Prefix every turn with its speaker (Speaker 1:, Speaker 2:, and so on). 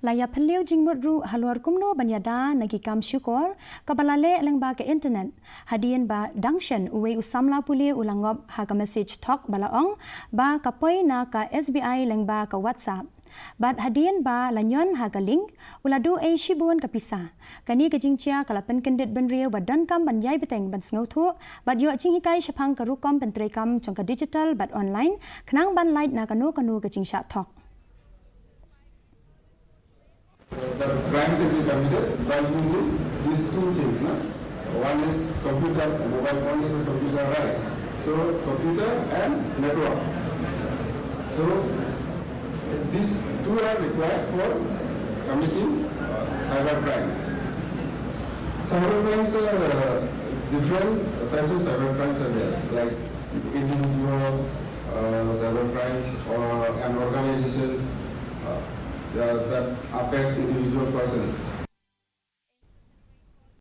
Speaker 1: Laya Peleu Jingmutru Halor Kumno Banyada Nagikam Shukor Kabalale Langba ke Internet Hadian ba Dangshan Uwe Usamla Puli Ulangop Haga Message Talk Balaong Ba Kapoy na ka SBI Langba ka WhatsApp Bat hadian ba lanyon haga link uladu ay shibun kapisa kani kajingcia kalapan kendit benriu badan kam banyai beteng Pynsngewthuh bat yo jing hikai shapang karukom pentrekam chongka digital bat online kenang ban light na kanu kajingcha talk.
Speaker 2: The crime can be committed by using these two things. No? One is computer, mobile phone is a computer, right? So computer and network. So these two are required for committing cyber crimes. Cyber crimes are different types of cyber crimes are there, like individuals, cyber crimes, and organizations that affects individual persons.